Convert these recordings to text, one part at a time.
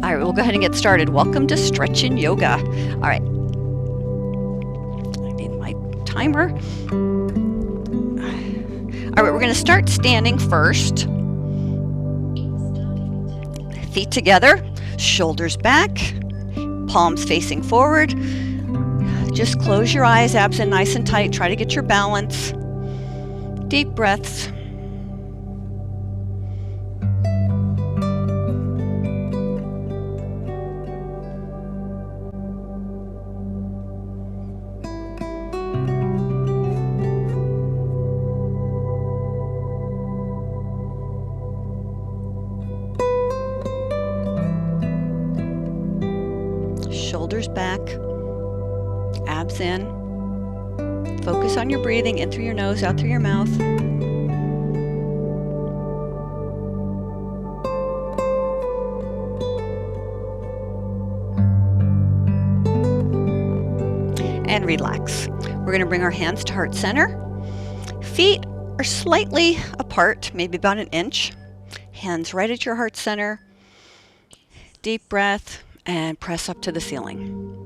All right, we'll go ahead and get started. Welcome to Stretchin' Yoga. All right, I need my timer. All right, we're going to start standing first. Feet together, shoulders back, palms facing forward. Just close your eyes, abs in nice and tight. Try to get your balance. Deep breaths. Shoulders back, abs in. Focus on your breathing in through your nose, out through your mouth. And relax. We're going to bring our hands to heart center. Feet are slightly apart, maybe about an inch. Hands right at your heart center. Deep breath. And press up to the ceiling.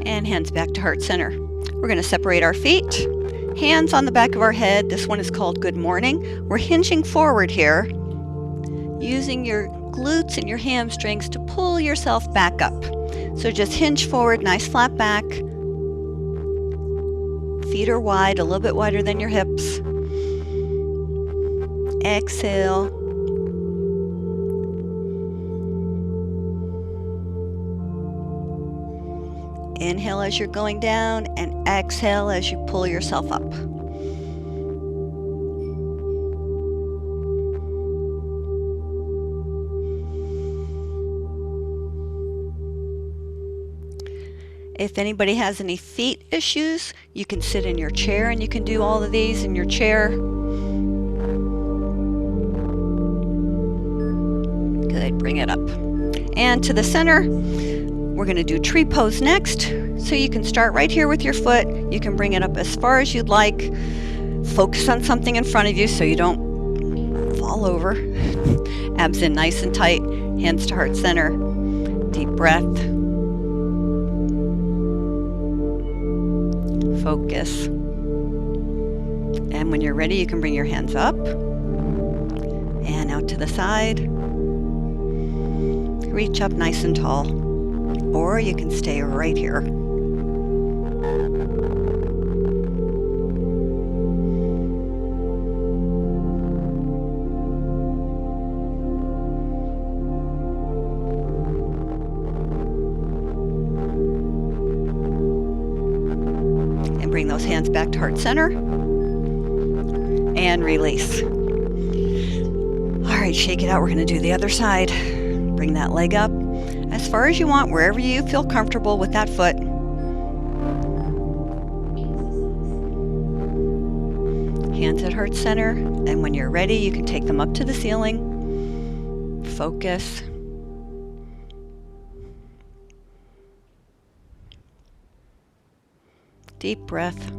And hands back to heart center. We're going to separate our feet, hands on the back of our head. This one is called Good Morning. We're hinging forward here, using your glutes and your hamstrings to pull yourself back up. So just hinge forward, nice flat back. Feet are wide, a little bit wider than your hips. Exhale. Inhale as you're going down and exhale as you pull yourself up. If anybody has any feet issues, you can sit in your chair and you can do all of these in your chair. Good, bring it up. And to the center. We're going to do tree pose next. So you can start right here with your foot. You can bring it up as far as you'd like. Focus on something in front of you so you don't fall over. Abs in nice and tight. Hands to heart center. Deep breath. Focus. And when you're ready, you can bring your hands up and out to the side. Reach up nice and tall. Or you can stay right here. And bring those hands back to heart center. And release. All right, shake it out. We're going to do the other side. Bring that leg up as far as you want, wherever you feel comfortable with that foot. Hands at heart center, and when you're ready, you can take them up to the ceiling. Focus. Deep breath.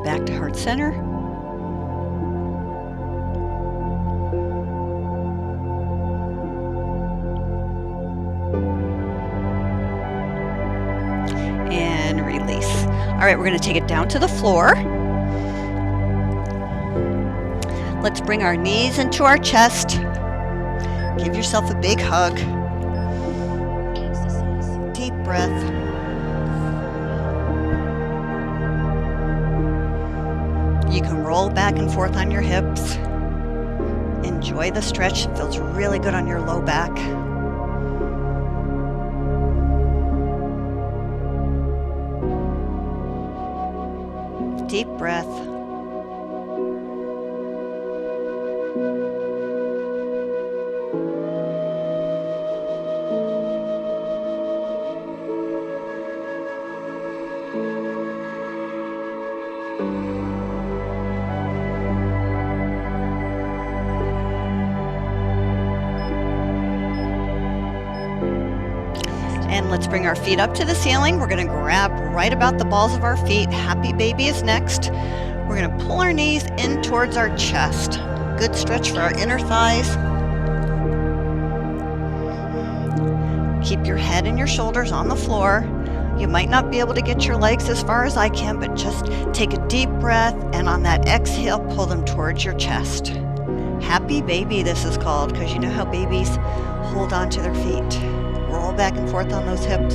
Back to heart center. And release. All right, we're going to take it down to the floor. Let's bring our knees into our chest. Give yourself a big hug. Deep breath. roll back and forth on your hips. Enjoy the stretch. It feels really good on your low back. Deep breath. And let's bring our feet up to the ceiling. We're going to grab right about the balls of our feet. Happy baby is next. We're going to pull our knees in towards our chest. Good stretch for our inner thighs. Keep your head and your shoulders on the floor. You might not be able to get your legs as far as I can, but just take a deep breath, and on that exhale, pull them towards your chest. Happy baby, this is called, because you know how babies hold on to their feet. Roll back and forth on those hips.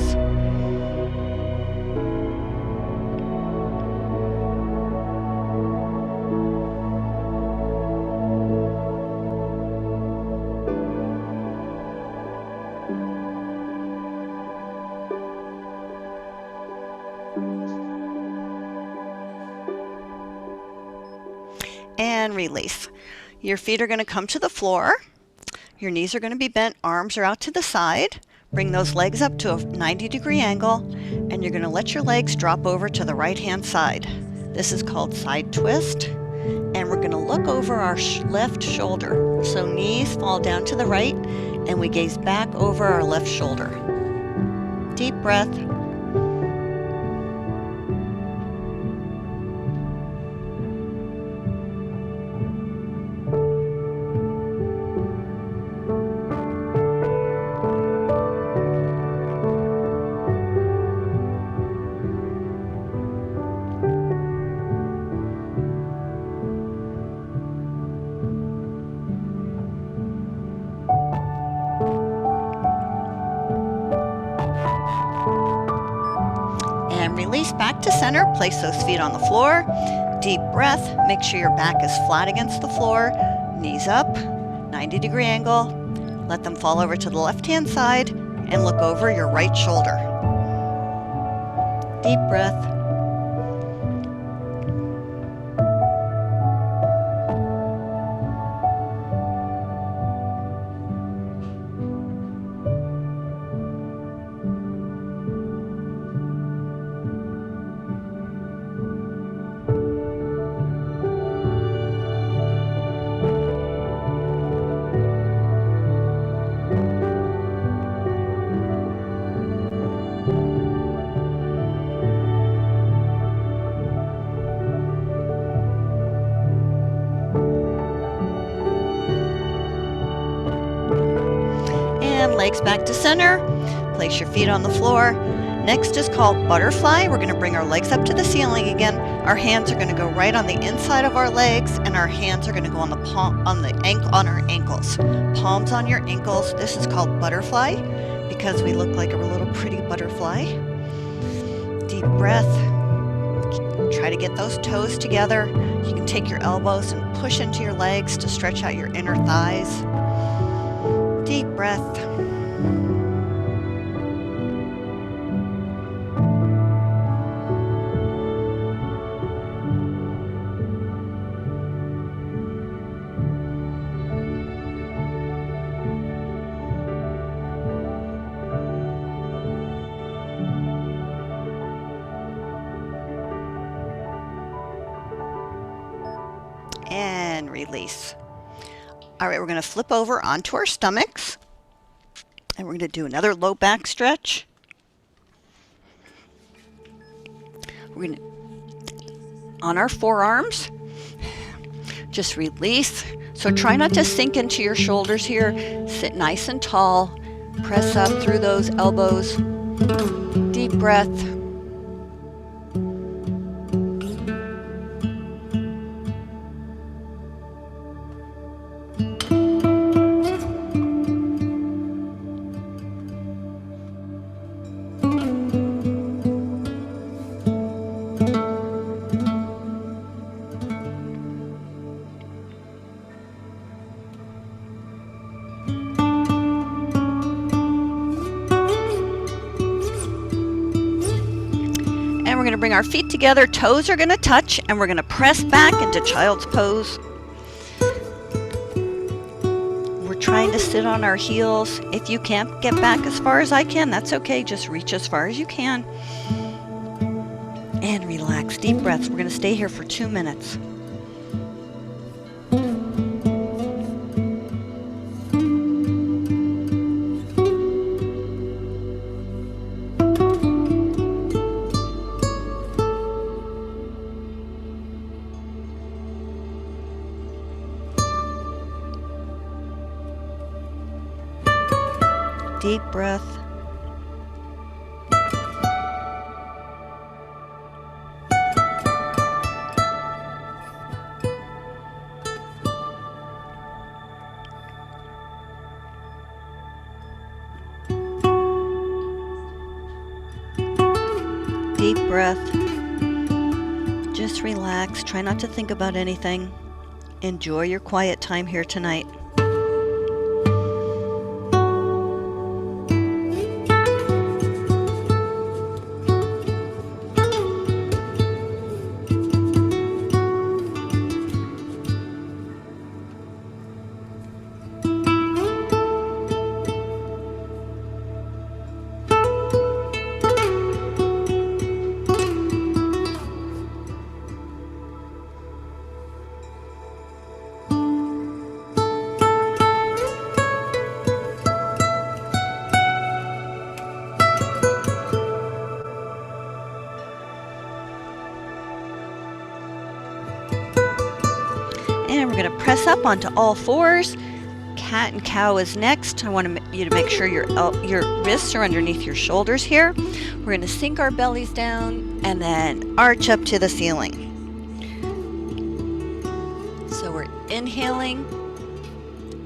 And release. Your feet are going to come to the floor. Your knees are going to be bent, arms are out to the side. Bring those legs up to a 90-degree angle, and you're going to let your legs drop over to the right-hand side. This is called side twist, and we're going to look over our left shoulder. So knees fall down to the right, and we gaze back over our left shoulder. Deep breath. And release back to center. Place those feet on the floor. Deep breath. Make sure your back is flat against the floor. Knees up, 90-degree angle. Let them fall over to the left-hand side and look over your right shoulder. Deep breath. Legs back to center. Place your feet on the floor. Next is called butterfly. We're going to bring our legs up to the ceiling again. Our hands are going to go right on the inside of our legs, and our hands are going to go on the on our ankles. Palms on your ankles. This is called butterfly because we look like a little pretty butterfly. Deep breath. Try to get those toes together. You can take your elbows and push into your legs to stretch out your inner thighs. Deep breath. And release. All right, we're going to flip over onto our stomachs, and we're going to do another low back stretch. We're going to, on our forearms, just release. So try not to sink into your shoulders here. Sit nice and tall. Press up through those elbows. Deep breath. And we're going to bring our feet together, toes are going to touch, and we're going to press back into child's pose. We're trying to sit on our heels. If you can't get back as far as I can, that's okay. Just reach as far as you can. And relax, deep breaths. We're going to stay here for 2 minutes. Deep breath. Deep breath. Just relax. Try not to think about anything. Enjoy your quiet time here tonight. And we're going to press up onto all fours. Cat and cow is next. I want you to make sure your wrists are underneath your shoulders here. We're going to sink our bellies down and then arch up to the ceiling. So we're inhaling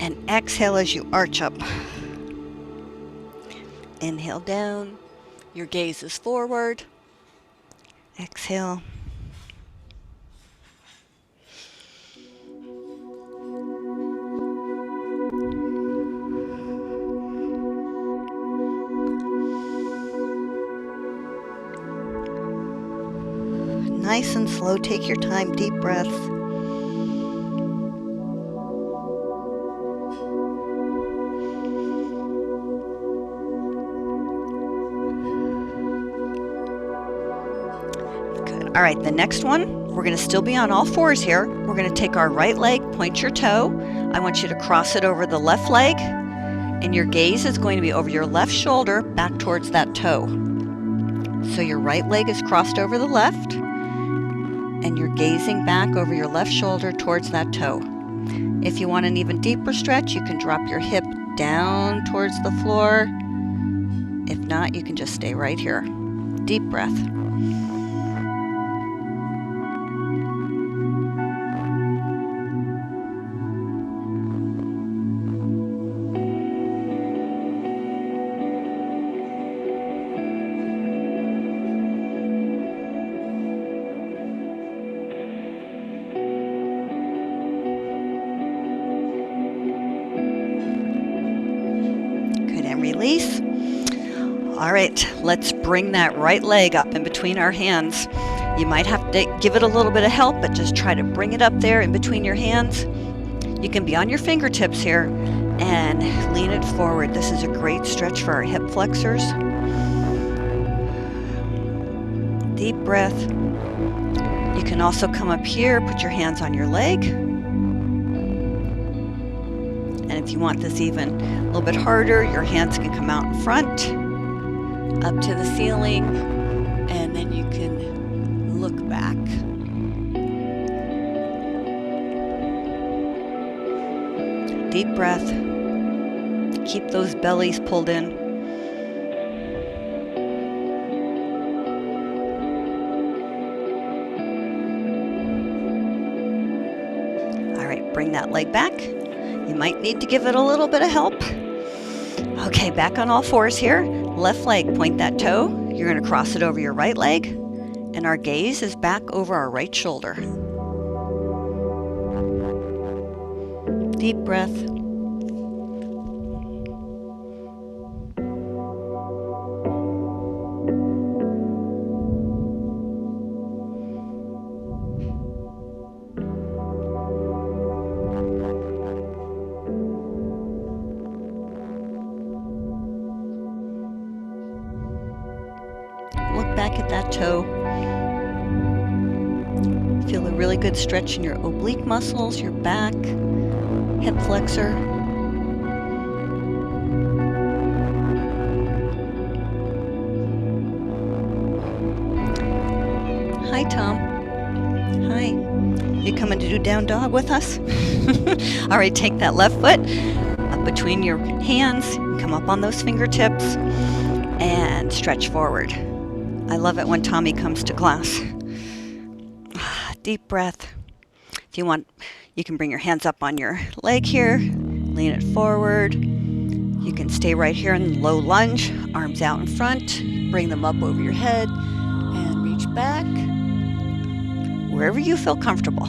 and exhale as you arch up. Inhale down. Your gaze is forward. Exhale. Nice and slow, take your time, deep breaths. Good. All right, the next one, we're going to still be on all fours here. We're going to take our right leg, point your toe. I want you to cross it over the left leg, and your gaze is going to be over your left shoulder back towards that toe. So your right leg is crossed over the left, and you're gazing back over your left shoulder towards that toe. If you want an even deeper stretch, you can drop your hip down towards the floor. If not, you can just stay right here. Deep breath. Release. All right, let's bring that right leg up in between our hands. You might have to give it a little bit of help, but just try to bring it up there in between your hands. You can be on your fingertips here and lean it forward. This is a great stretch for our hip flexors. Deep breath. You can also come up here, put your hands on your leg. And if you want this even a little bit harder, your hands can come out in front, up to the ceiling, and then you can look back. Deep breath. Keep those bellies pulled in. All right, bring that leg back. You might need to give it a little bit of help. Okay, back on all fours here. Left leg, point that toe. You're going to cross it over your right leg. And our gaze is back over our right shoulder. Deep breath. that toe. Feel a really good stretch in your oblique muscles, your back, hip flexor. Hi, Tom. Hi. You coming to do down dog with us? All right, take that left foot up between your hands, come up on those fingertips, and stretch forward. I love it when Tommy comes to class. Deep breath. If you want, you can bring your hands up on your leg here, lean it forward. You can stay right here in low lunge, arms out in front, bring them up over your head, and reach back, wherever you feel comfortable.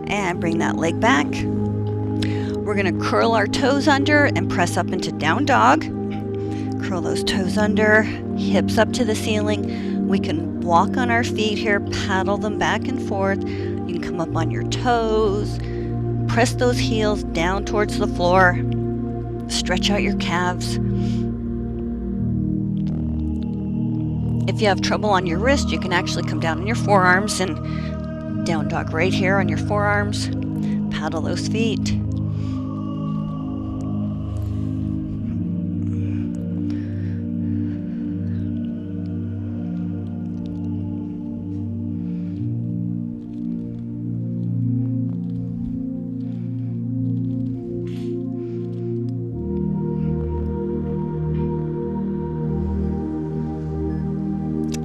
And bring that leg back. We're going to curl our toes under and press up into down dog. Curl those toes under, hips up to the ceiling. We can walk on our feet here, paddle them back and forth. You can come up on your toes, press those heels down towards the floor, stretch out your calves. If you have trouble on your wrist, you can actually come down on your forearms and down dog right here on your forearms. Paddle those feet.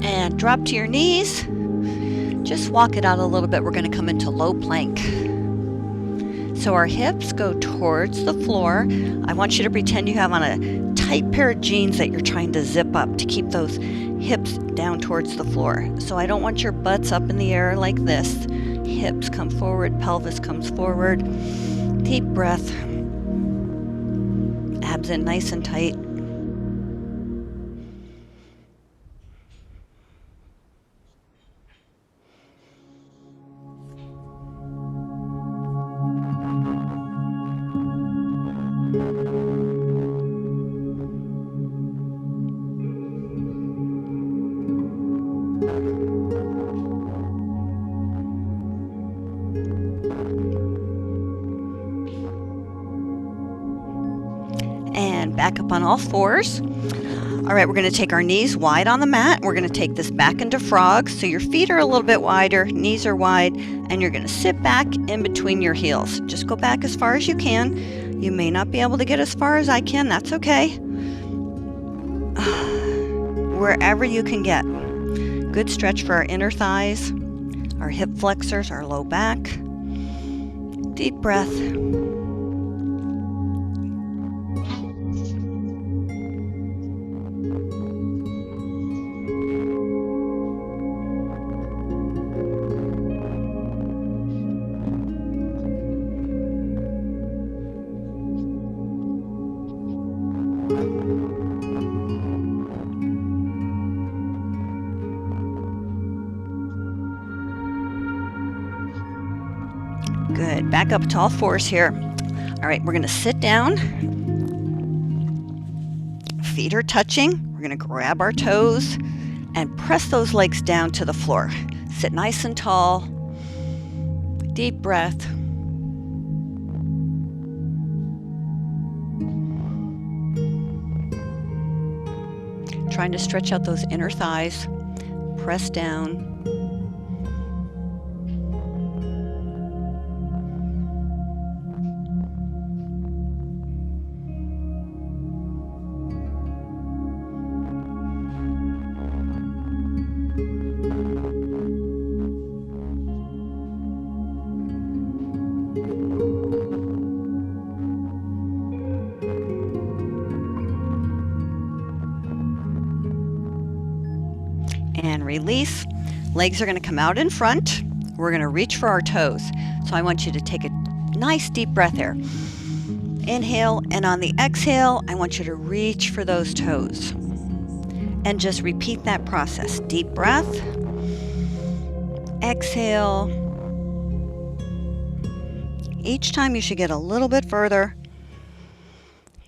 And drop to your knees. Just walk it out a little bit. We're going to come into low plank. So our hips go towards the floor. I want you to pretend you have on a tight pair of jeans that you're trying to zip up to keep those hips down towards the floor. So I don't want your butts up in the air like this. Hips come forward, pelvis comes forward. Deep breath. Abs in nice and tight. And back up on all fours. All right, we're going to take our knees wide on the mat. We're going to take this back into frog. So your feet are a little bit wider, knees are wide, and you're going to sit back in between your heels. Just go back as far as you can. You may not be able to get as far as I can. That's okay. Wherever you can get. Good stretch for our inner thighs, our hip flexors, our low back. Deep breath. Good. Back up to all fours here. All right, we're going to sit down. Feet are touching. We're going to grab our toes and press those legs down to the floor. Sit nice and tall. Deep breath. Trying to stretch out those inner thighs. Press down. And release. Legs are going to come out in front. We're going to reach for our toes. So I want you to take a nice deep breath here. Inhale, and on the exhale, I want you to reach for those toes. And just repeat that process. Deep breath. Exhale. Each time you should get a little bit further.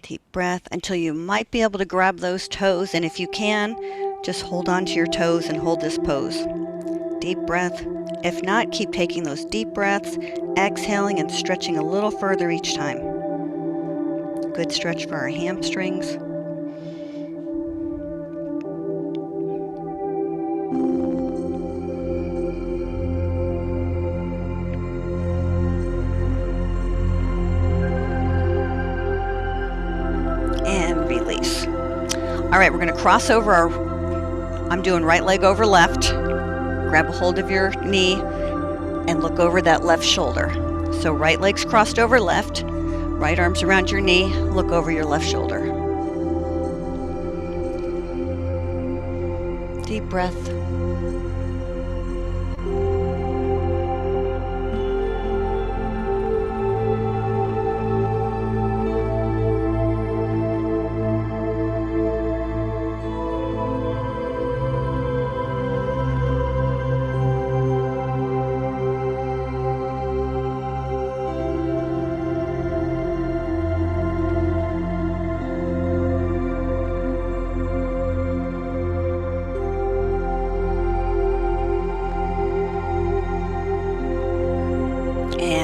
Deep breath until you might be able to grab those toes, and if you can, just hold on to your toes and hold this pose. Deep breath. If not, keep taking those deep breaths, exhaling and stretching a little further each time. Good stretch for our hamstrings. And release. All right, we're going to cross over I'm doing right leg over left. Grab a hold of your knee and look over that left shoulder. So right leg's crossed over left, right arm's around your knee, look over your left shoulder. Deep breath.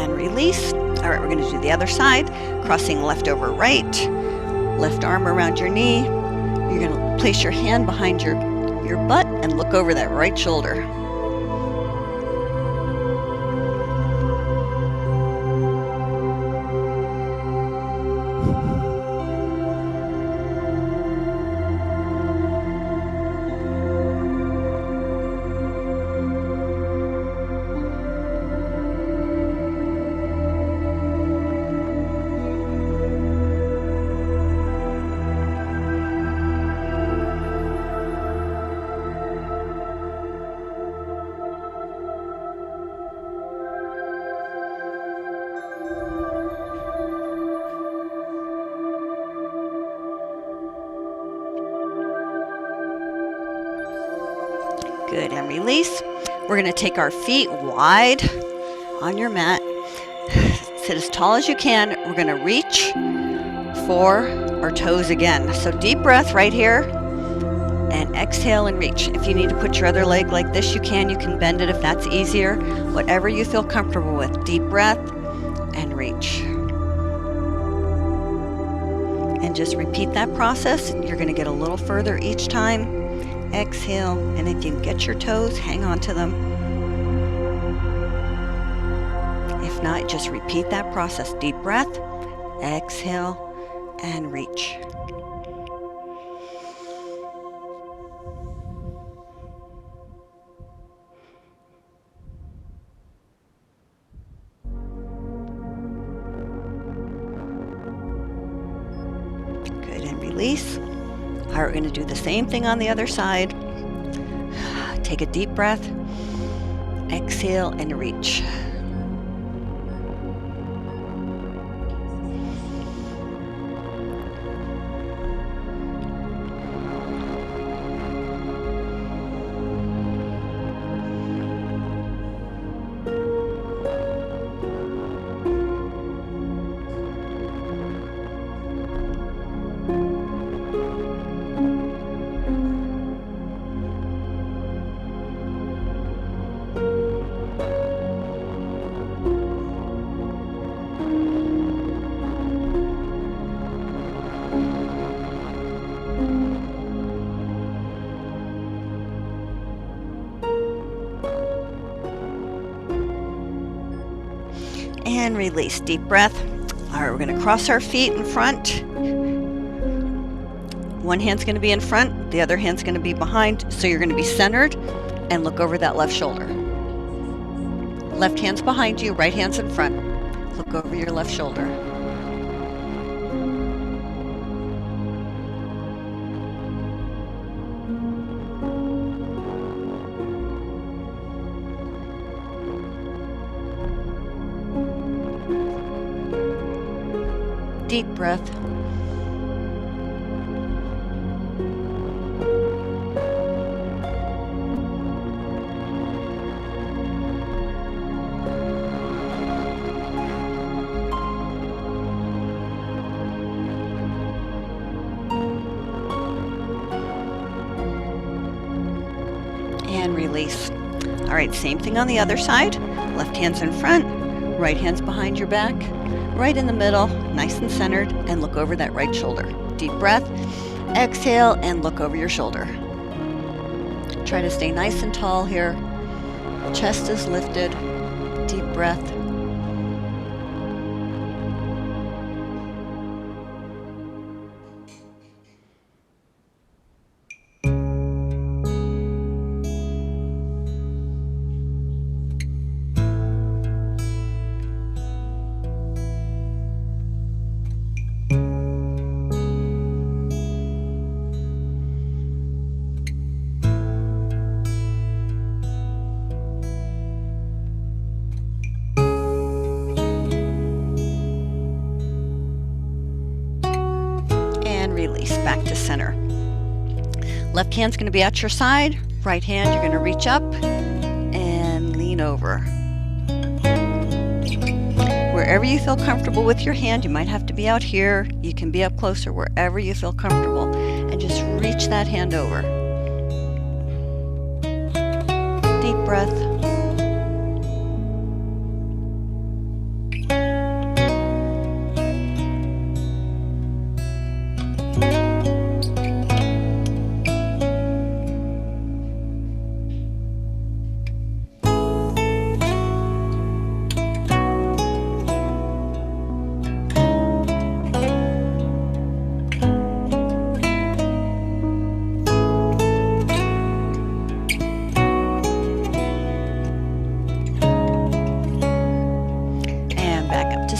Release. All right, we're going to do the other side, crossing left over right, left arm around your knee. You're going to place your hand behind your butt and look over that right shoulder. Good, and release. We're going to take our feet wide on your mat. Sit as tall as you can. We're going to reach for our toes again. So deep breath right here, and exhale and reach. If you need to put your other leg like this, you can. You can bend it if that's easier. Whatever you feel comfortable with. Deep breath and reach. And just repeat that process. You're going to get a little further each time. Exhale, and if you can get your toes, hang on to them. If not, just repeat that process. Deep breath, exhale, and reach. Good, and release. All right, we're going to do the same thing on the other side. Take a deep breath, exhale, and reach. And release. Deep breath. All right, we're going to cross our feet in front. One hand's going to be in front, the other hand's going to be behind, so you're going to be centered and look over that left shoulder. Left hand's behind you, right hand's in front. Look over your left shoulder. Deep breath. And release. All right, same thing on the other side. Left hand's in front, right hand's behind your back, right in the middle, nice and centered, and look over that right shoulder. Deep breath, exhale, and look over your shoulder. Try to stay nice and tall here. Chest is lifted. Deep breath. Release back to center. Left hand's going to be at your side. Right hand, you're going to reach up and lean over. Wherever you feel comfortable with your hand, you might have to be out here. You can be up closer, wherever you feel comfortable. And just reach that hand over. Deep breath.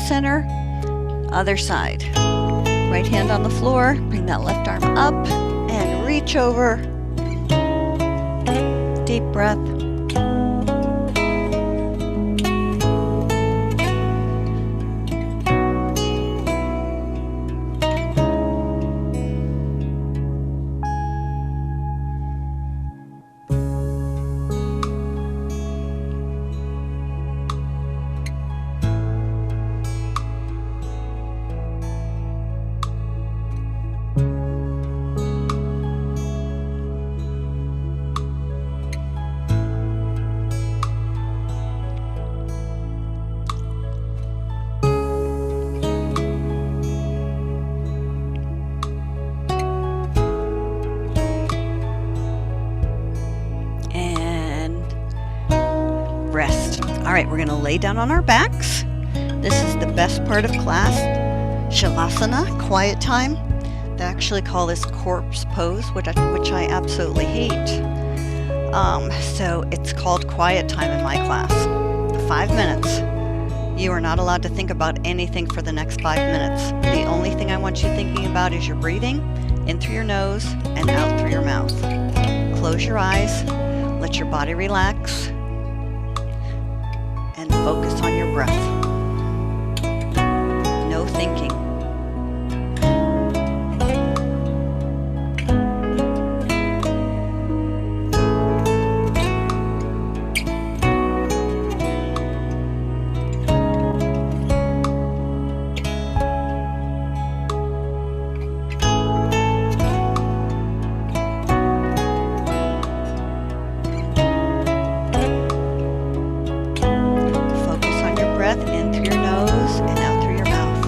Center, other side. Right hand on the floor, bring that left arm up and reach over. Deep breath. Rest. All right, we're going to lay down on our backs. This is the best part of class. Shavasana, quiet time. They actually call this corpse pose, which I absolutely hate. So it's called quiet time in my class. 5 minutes. You are not allowed to think about anything for the next 5 minutes. The only thing I want you thinking about is your breathing, in through your nose and out through your mouth. Close your eyes, let your body relax, and focus on your breath. No thinking. In through your nose and out through your mouth.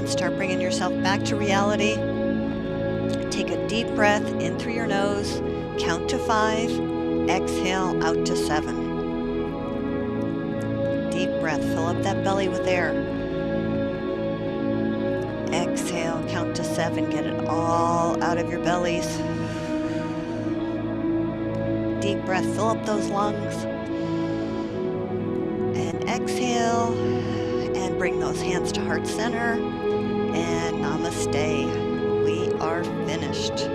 and start bringing yourself back to reality. Take a deep breath in through your nose, count to 5, exhale out to 7. Deep breath, fill up that belly with air. Exhale, count to 7, get it all out of your bellies. Deep breath, fill up those lungs. And exhale, and bring those hands to heart center. And namaste. We are finished.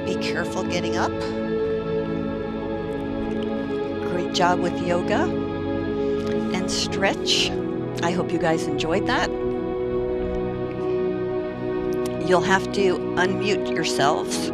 Be careful getting up. Great job with yoga and stretch. I hope you guys enjoyed that. You'll have to unmute yourselves